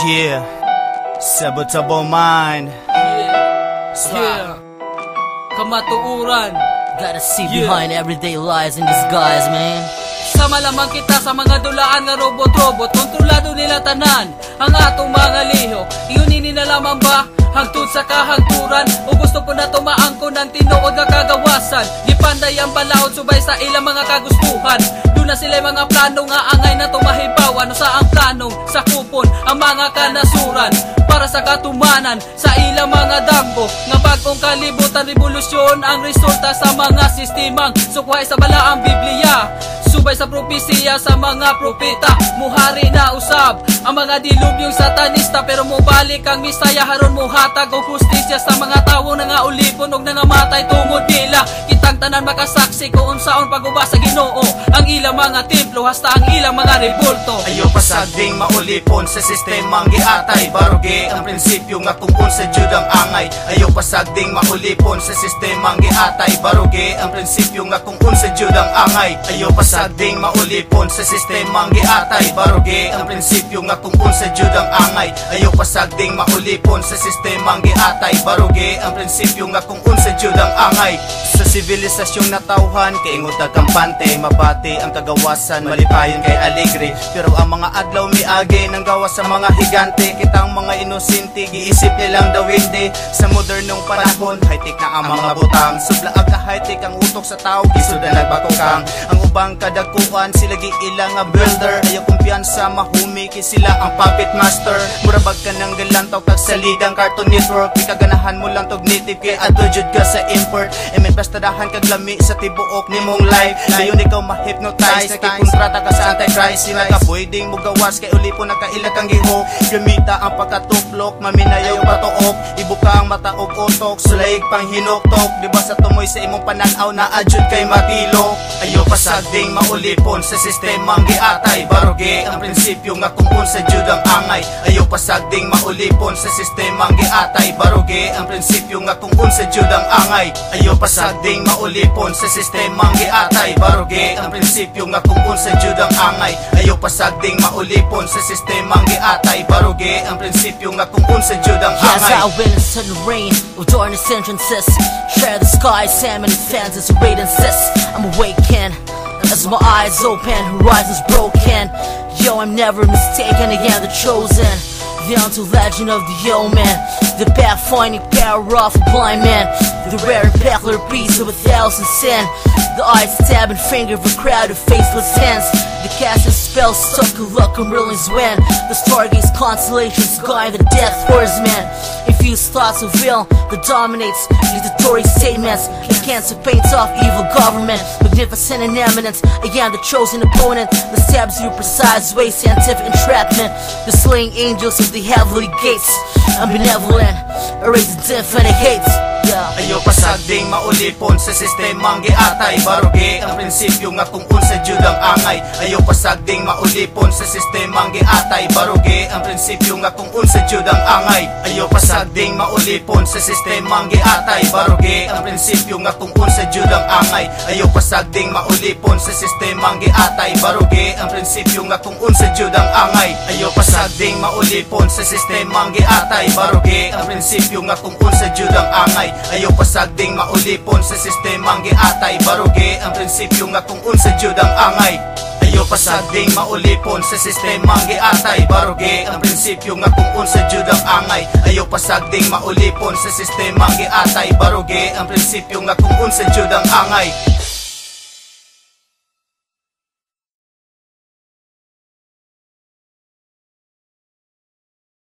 Yeah, sabotable mind. Yeah, kamatuuran. Gotta see behind everyday lies in disguise, man. Sama lamang kita sa mga dulaan nga robot-robot. Kontrolado nila tanan ang atong mga lihok. Iyon na lamang ba hangtod sa kahangturan? O gusto po na tumaangko ng tinuod nga kagawasan? Gipanday ang balaod subay sa ilang mga kagustuhan. Doon na sila mga plano nga angay na tumahibawan. O sa ang planong sa kupon ang mga kanasuran para sa katumanan sa ilang mga damgo nga bagong kalibutan. Revolusyon ang resulta sa mga sistemang sukway sa balaang Biblia, subay sa propesiya sa mga propeta. Muhari na usab ang mga dilubyong satanista, pero mubalik ang misaya haron muhatag og hustisya sa mga tawo na nga ulipon og nangamatay tungod nila. Kitang tanan makasaksi kung unsaon paguba sa Ginoo ang ilang mga templo hasta ang ilang mga rebulto. Ayaw pasagding maulipon sa sistemang giatay, barugi ang prinsipyo nga tungkol sa Jud ang angay. Ayaw pasagding maulipon sa sistemang giatay, barugi ang prinsipyo nga tungkol sa Jud ang angay. Ayaw pasagding maulipon sa sistemang giatay, barugi ang prinsipyo nga tungkol sa Jud ang angay. Ayaw pasagding maulipon sa sistemang giatay, barugi ang prinsipyo nga tungkol sa Jud ang angay. Sa sivilisasyong natawhan kay ingot kampante, mabati ang kagawasan, malipayon kay alegre. Pero ang mga adlaw miagi nang gawas sa mga higante, kitang mga inosente giisip nilang daw hindi. Sa modernong panahon high-tech na ang mga butang, sublaag ka high-tech ang utok sa tao, gisod na nagbakokang. Ang ubang kadagkuan sila giilang nga builder, ayaw kumpiyansa mahumi kay sila ang puppet master. Murabag ka ng galantaw kag salidang Cartoon Network, di kaganahan mo lang tog native kay adto jud ka sa import. Bastadahan kag lami sa tibuok nimong life, dayon ikaw ma-hypnotize, nakikontrata ka sa Antichrist. Sila ka pwedeng mugawas kay ulipon nakailag kang giho. Gamita ang pagkatuklok, maminayaw patuok, ibuka ang mata og utok, sulaig pang hinuktok. Diba sa tumoy sa imong pananaw na adjud kay matilo. Ayaw pasagding maulipon sa sistemang giatay, barugi ang prinsipyo nga tungkol sa Jud ang angay. Ayaw pasagding maulipon sa sistemang giatay, barugi ang prinsipyo nga tungkol sa Jud ang angay. Ayaw pasagding maulipon sa sistemang giatay, barugi ang prinsipyo nga tungkol sa Jud ang angay. Ayaw pasagding maulipon sa sistemang giatay, barugi ang prinsipyo nga tungkol sa Jud ang angay. Yes, I win in sudden rain of darkness entrances, share the sky, salmon and fans as raid insists. I'm awakened as my eyes open, horizons broken. Yo, I'm never mistaken, again the chosen, the untold legend of the man, the pathfinding power of a blind man, the rare and peculiar priest of 1,000 sin, the eye-stabbing finger of a crowd of faceless hands, the casting spells stuck a luck and brilliance when the stargaze constellations guide the death horseman. Infused thoughts of will that dominates dictatorial statements, the cancer paints off evil government, magnificent and eminent. Again the chosen opponent that stabs you precise way, scientific entrapment, the slaying angels of the heavenly gates. I'm benevolent, erasing infinite hates. Ayaw pasagding maulipon sa sistemang giatay, barugi ang prinsipyo nga tungkol sa Jud ang angay. Ayaw pasagding maulipon sa sistemang giatay, barugi ang prinsipyo nga tungkol sa Jud ang angay. Ayaw pasagding maulipon sa sistemang giatay, barugi ang prinsipyo nga tungkol sa Jud ang angay. Ayaw pasagding maulipon sa sistemang giatay, barugi ang prinsipyo nga tungkol sa Jud ang angay. Ayaw pasagding maulipon sa sistemang giatay, barugi ang prinsipyo nga tungkol sa Jud ang angay. Ayaw pasagding maulipon sa sistemang giatay, barugi ang prinsipyo nga tungkol sa Jud ang angay. Ayaw pasagding maulipon sa sistemang giatay, barugi ang prinsipyo nga tungkol sa Jud ang angay. Ayaw pasagding maulipon sa sistemang giatay, barugi ang prinsipyo nga tungkol sa Jud ang angay.